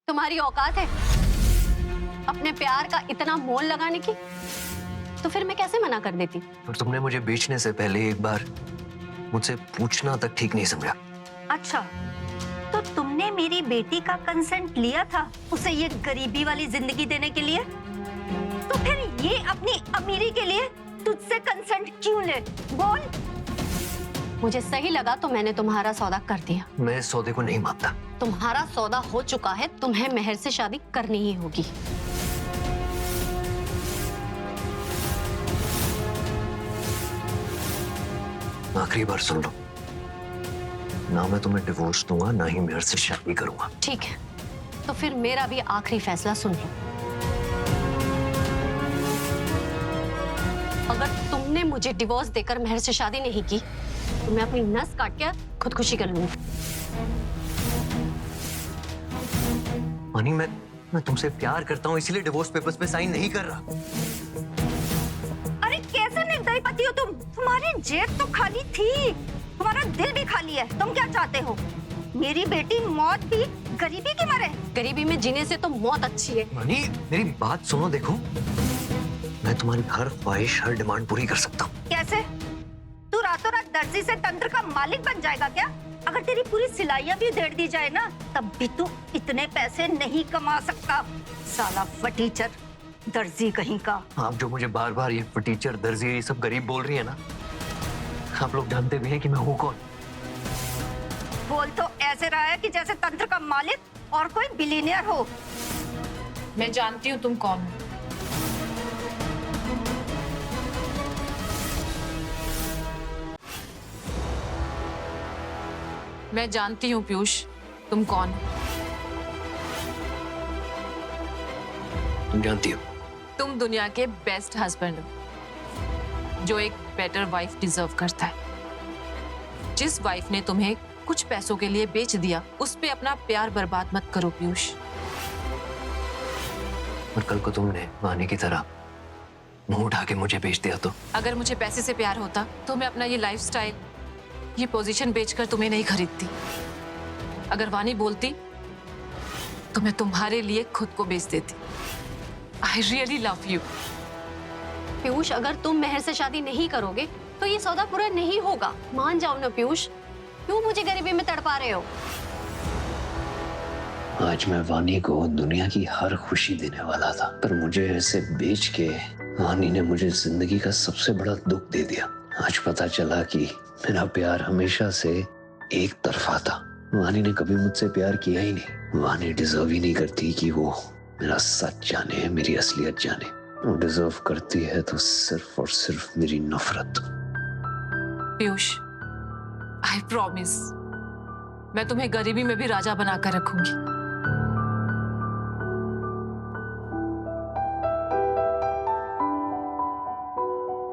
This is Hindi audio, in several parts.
तुम्हारी औकात है अपने प्यार का इतना मोल लगाने की? तो फिर मैं कैसे मना कर देती? और तुमने मुझे बेचने से पहले एक बार मुझसे पूछना तक ठीक नहीं समझा। अच्छा, तो तुमने मेरी बेटी का कंसेंट लिया था उसे ये गरीबी वाली जिंदगी देने के लिए? तो फिर ये अपनी अमीरी के लिए तुझसे कंसेंट क्यों ले? बोल। मुझे सही लगा तो मैंने तुम्हारा सौदा कर दिया। मैं इस सौदे को नहीं मानता। तुम्हारा सौदा हो चुका है, तुम्हें मेहर से शादी करनी ही होगी। आखिरी बार सुन लो, ना मैं तुम्हें डिवोर्स दूंगा ना ही मेहर से शादी करूंगा। ठीक है, तो फिर मेरा भी आखिरी फैसला सुन लो। अगर तुमने मुझे डिवोर्स देकर मेहर से शादी नहीं की तो मैं अपनी नस काट के खुदकुशी कर लूंगी। मानी, मैं तुमसे प्यार करता हूँ, इसीलिए डिवोर्स पेपर्स पे साइन नहीं कर रहा। अरे कैसे निर्दयी पति हो तुम? तुम्हारी जेब तो खाली थी, तुम्हारा दिल भी खाली है। तुम क्या चाहते हो? मेरी बेटी मौत भी गरीबी के मारे? गरीबी में जीने से तो मौत अच्छी है। मानी, मेरी बात सुनो। देखो, मैं तुम्हारी हर ख्वाहिश, हर डिमांड पूरी कर सकता हूँ। कैसे? तू रातों रात दर्जी से तंत्र का मालिक बन जाएगा क्या? अगर तेरी पूरी सिलाइयां भी उधेड़ दी जाए ना, तब भी तू इतने पैसे नहीं कमा सकता। साला फटीचर, दर्जी कहीं का। आप जो मुझे बार बार ये फटीचर, दर्जी, ये सब गरीब बोल रही है ना, आप लोग जानते भी हैं कि मैं हूँ कौन। बोल तो ऐसे रहा है कि जैसे तंत्र का मालिक और कोई बिलीनियर हो। मैं जानती हूँ तुम कौन हो। मैं जानती हूँ पीयूष, तुम कौन हो। तुम जानती हो? तुम दुनिया के बेस्ट हस्बैंड हो, जो एक बेटर वाइफ डिजर्व करता है। जिस वाइफ ने तुम्हें कुछ पैसों के लिए बेच दिया, उस पे अपना प्यार बर्बाद मत करो पीयूष। और कल को तुमने वानी की तरह मुंह उठा के मुझे बेच दिया तो? अगर मुझे पैसे से प्यार होता तो मैं अपना ये लाइफस्टाइल, ये पोजीशन बेचकर तुम्हें नहीं खरीदती। अगर वानी बोलती तो मैं तुम्हारे लिए खुद को बेच देती। I really love you. Piyush, अगर तुम मेहर से शादी नहीं करोगे तो ये सौदा पूरा नहीं होगा। मान जाओ ना पीयूष, क्यों मुझे गरीबी में तड़पा रहे हो? आज मैं वानी को दुनिया की हर खुशी देने वाला था, पर मुझे ऐसे बेच के वानी ने मुझे जिंदगी का सबसे बड़ा दुख दे दिया। आज पता चला कि मेरा प्यार हमेशा से एक तरफा था। वानी ने कभी मुझसे प्यार किया ही नहीं। वानी डिजर्व ही नहीं करती कि वो मेरा सच जाने, मेरी असलियत जाने। वो डिजर्व करती है तो सिर्फ और सिर्फ मेरी नफरत। पीयूष, आई प्रॉमिस, मैं तुम्हें गरीबी में भी राजा बनाकर रखूंगी।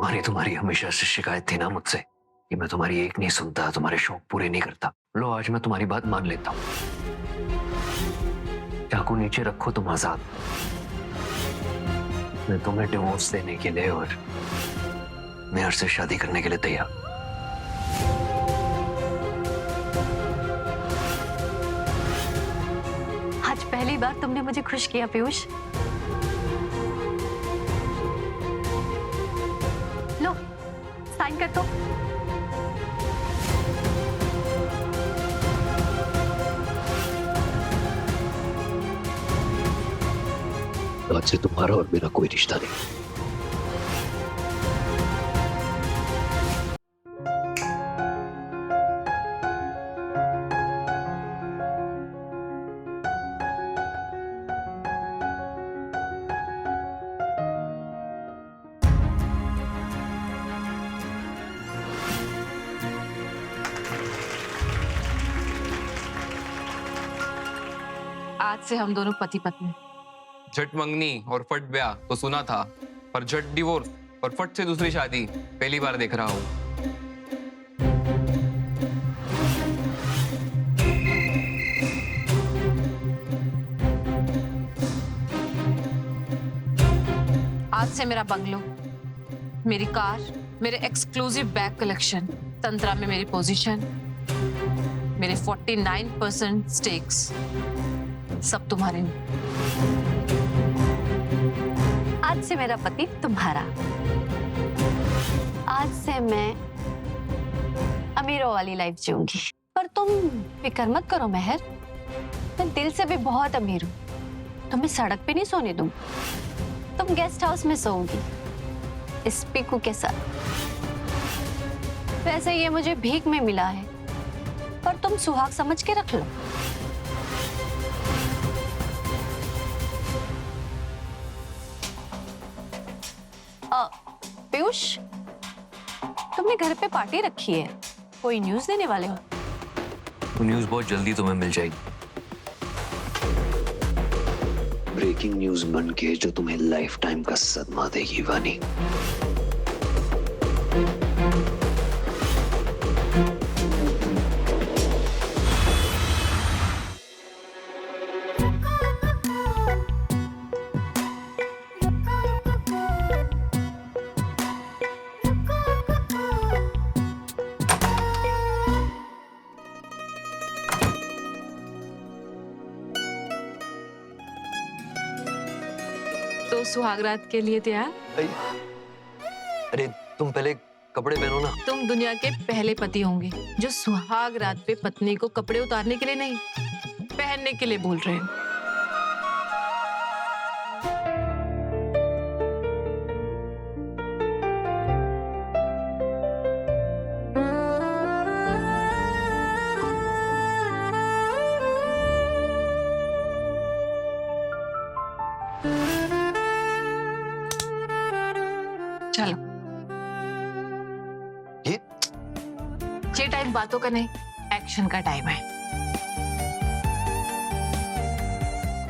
वानी, तुम्हारी हमेशा से शिकायत थी ना मुझसे कि मैं तुम्हारी एक नहीं सुनता, तुम्हारे शौक पूरे नहीं करता। लो, आज मैं तुम्हारी बात मान लेता हूँ। चाकू नीचे रखो, तुम आजाद। मैं तुम्हें डिवोर्स देने के लिए और मेहर से शादी करने के लिए तैयार। आज पहली बार तुमने मुझे खुश किया पीयूष। लो, साइन कर दो। आज से तुम्हारा और मेरा कोई रिश्ता नहीं। आज से हम दोनों पति पत्नी। झट मंगनी और फट ब्याह तो सुना था, पर झट डिवोर्स और फट से दूसरी शादी पहली बार देख रहा हूँ। आज से मेरा बंगलो, मेरी कार, मेरे एक्सक्लूसिव बैग कलेक्शन, तंत्रा में मेरी पोजीशन, मेरे 49% स्टेक्स, सब तुम्हारे लिए। आज से मेरा पति तुम्हारा। आज से मैं अमीरों वाली लाइफ जीऊंगी। पर तुम फिक्र मत करो मेहर, मैं दिल से भी बहुत अमीर हूँ। तुम्हें सड़क पे नहीं सोने दूँ, तुम गेस्ट हाउस में सोओगी इस पीकू के साथ। वैसे ये मुझे भीख में मिला है, पर तुम सुहाग समझ के रख लो। पीयूष, तुमने घर पे पार्टी रखी है, कोई न्यूज़ देने वाले हो? न्यूज़ बहुत जल्दी तुम्हें मिल जाएगी। ब्रेकिंग न्यूज़ बन के जो तुम्हें लाइफ टाइम का सदमा देगी वानी। तो सुहागरात के लिए तैयार? अरे तुम पहले कपड़े पहनो ना। तुम दुनिया के पहले पति होंगे जो सुहाग रात पे पत्नी को कपड़े उतारने के लिए नहीं, पहनने के लिए बोल रहे हैं। चलो, ये टाइम बातों का नहीं, एक्शन का टाइम है।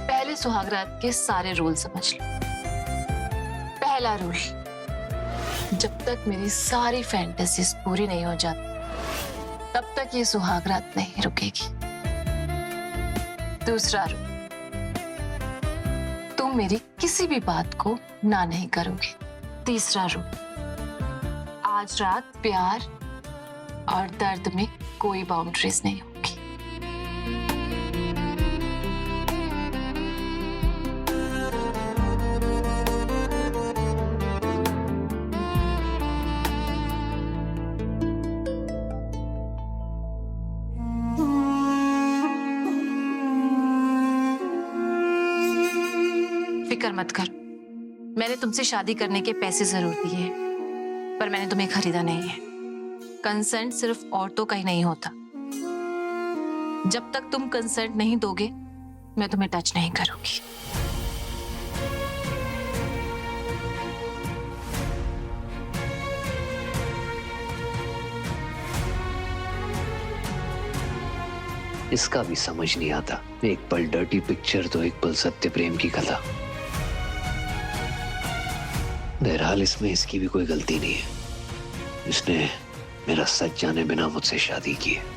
पहले सुहागरात के सारे रूल समझ लो। पहला रूल, जब तक मेरी सारी फैंटेसीज पूरी नहीं हो जाती तब तक ये सुहागरात नहीं रुकेगी। दूसरा रूल, तुम मेरी किसी भी बात को ना नहीं करोगे। तीसरा रूल, आज रात प्यार और दर्द में कोई बाउंड्रीज नहीं होगी। फिक्र मत कर, मैंने तुमसे शादी करने के पैसे जरूर दिए हैं, पर मैंने तुम्हें खरीदा नहीं है। कंसेंट सिर्फ औरतों का ही नहीं होता। जब तक तुम कंसेंट नहीं दोगे, मैं तुम्हें टच नहीं करूंगी। इसका भी समझ नहीं आता। एक पल डर्टी पिक्चर तो एक पल सत्य प्रेम की कथा। बहरहाल इसमें इसकी भी कोई गलती नहीं है। इसने मेरा सच जाने बिना मुझसे शादी की है।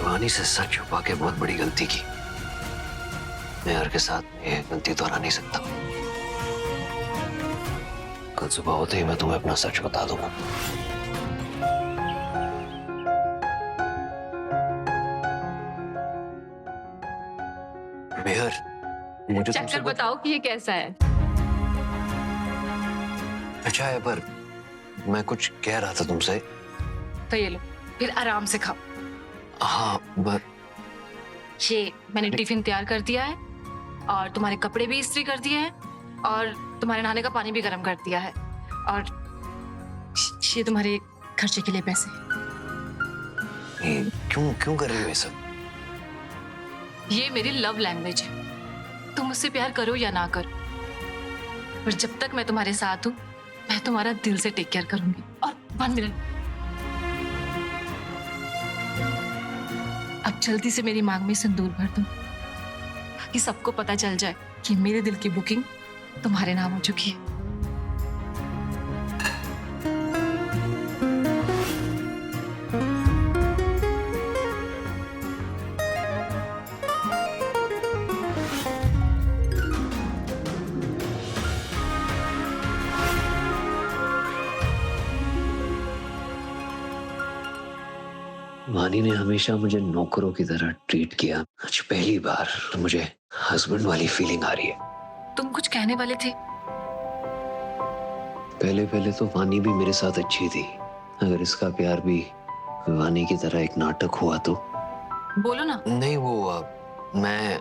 वानी से सच छुपा के बहुत बड़ी गलती की। मेहर के साथ ये गलती दोहरा नहीं सकता। कल सुबह होते ही मैं तुम्हें अपना सच बता दूंगा। मेहर, मुझे चक्कर बताओ कि ये कैसा है। अच्छा है, पर मैं कुछ कह रहा था तुमसे। तो ये लो, फिर आराम से खाओ। हाँ, ये मैंने टिफिन तैयार कर दिया है और तुम्हारे कपड़े भी इस्त्री कर दिए हैं और तुम्हारे नहाने का पानी भी गर्म कर दिया है और ये तुम्हारे खर्चे के लिए पैसे। क्यों कर रही हो ये सब? ये मेरी लव लैंग्वेज है। तुम मुझसे प्यार करो या ना करो, पर जब तक मैं तुम्हारे साथ हूँ मैं तुम्हारा दिल से टेक केयर करूंगी। और 1 मिनट, अब जल्दी से मेरी मांग में सिंदूर भर दो ताकि सबको पता चल जाए कि मेरे दिल की बुकिंग तुम्हारे नाम हो चुकी है। वानी ने हमेशा मुझे नौकरों की तरह ट्रीट किया। आज पहली बार मुझे हस्बैंड वाली फीलिंग आ रही है। तुम कुछ कहने वाले थे? पहले पहले तो वानी भी मेरे साथ अच्छी थी। अगर इसका प्यार भी वानी की तरह एक नाटक हुआ तो? बोलो ना। नहीं, वो मैं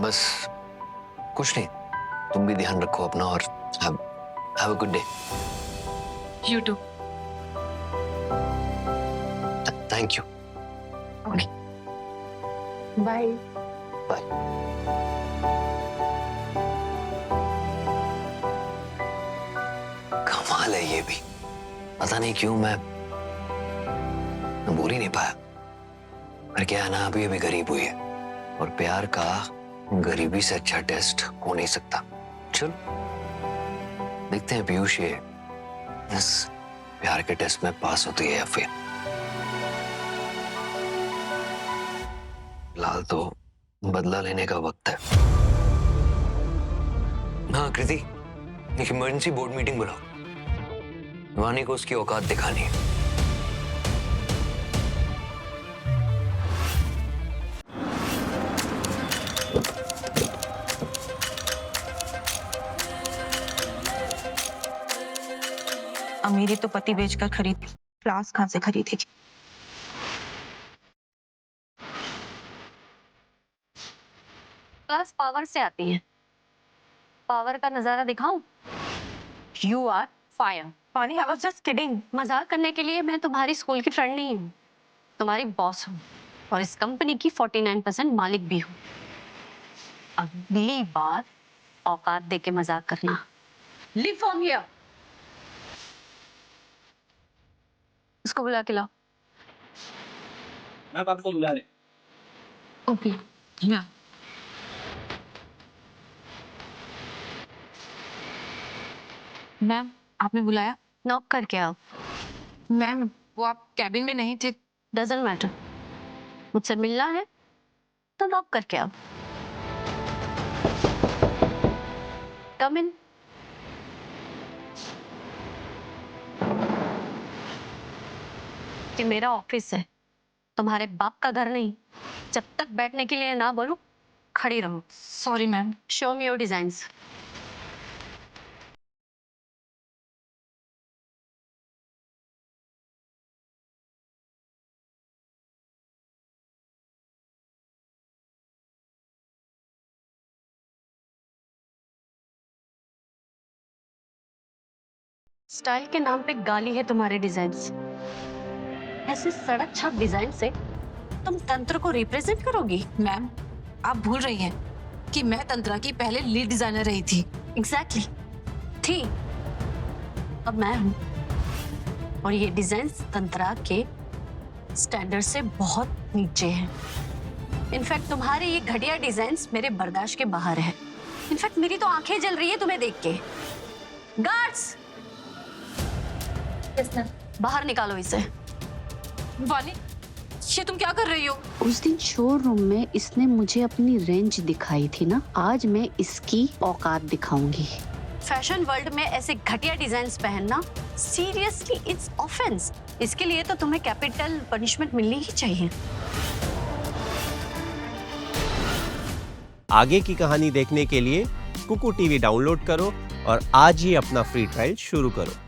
बस कुछ नहीं। तुम भी ध्यान रखो अपना और have a good day. You too. Thank you. Okay, bye. Bye. कमाल है ये भी। पता नहीं क्यों मैं बोल ही नहीं पाया। पर क्या है ना, अभी अभी गरीब हुई है और प्यार का गरीबी से अच्छा टेस्ट हो नहीं सकता। चलो देखते हैं पीयूष ये इस प्यार के टेस्ट में पास होती है या फिर। फिलहाल तो बदला लेने का वक्त है। हाँ कृति, एक इमरजेंसी बोर्ड मीटिंग बुलाओ। वानी को उसकी औकात दिखानी है। अमीरी तो पति बेचकर खरीदी, क्लास कहां से खरीदेगी? क्लास पावर से आती है। पावर का नजारा दिखाऊं? You are fire. पानी, आई वाज जस्ट किडिंग। मजाक करने के लिए मैं तुम्हारी स्कूल की फ्रेंड नहीं हूँ, तुम्हारी बॉस हूँ और इस कंपनी की 49% मालिक भी हूँ। अगली बार औकात दे के मजाक करना। Leave from here. उसको बुला के लाओ। मैम आपको बुला रहे। ओके। या मैम, आपने बुलाया? नॉक करके आओ। मैम, वो आप कैबिन में नहीं थे। Doesn't matter. मुझसे मिलना है तो नॉक करके आओ। कम इन। ये मेरा ऑफिस है, तुम्हारे बाप का घर नहीं। जब तक बैठने के लिए ना बोलूं, खड़ी रहो। Sorry ma'am. Show me your designs. Style के नाम पे गाली है तुम्हारे डिजाइन्स। ऐसे सड़क छाप डिजाइन से तुम तंत्र को रिप्रेजेंट करोगी? मैम, आप भूल रही हैं कि मैं तंत्रा की पहले लीड डिजाइनर रही थी। एग्जैक्टली थी। अब मैं हूं और ये डिजाइन्स तंत्रा के स्टैंडर्ड से बहुत नीचे हैं। इनफैक्ट तुम्हारे ये घटिया डिजाइन्स मेरे बर्दाश्त के बाहर है। इनफैक्ट मेरी तो आंखें जल रही है तुम्हें देख के। गार्ड्स, बाहर निकालो इसे। वानी, ये तुम क्या कर रही हो? उस दिन शोरूम में इसने मुझे अपनी रेंज दिखाई थी ना, आज मैं इसकी औकात दिखाऊंगी। फैशन वर्ल्ड में ऐसे घटिया डिजाइन्स पहनना सीरियसली इट्स ऑफेंस। इसके लिए तो तुम्हें कैपिटल पनिशमेंट मिलनी ही चाहिए। आगे की कहानी देखने के लिए कुकू टीवी डाउनलोड करो और आज ही अपना फ्री ट्रायल शुरू करो।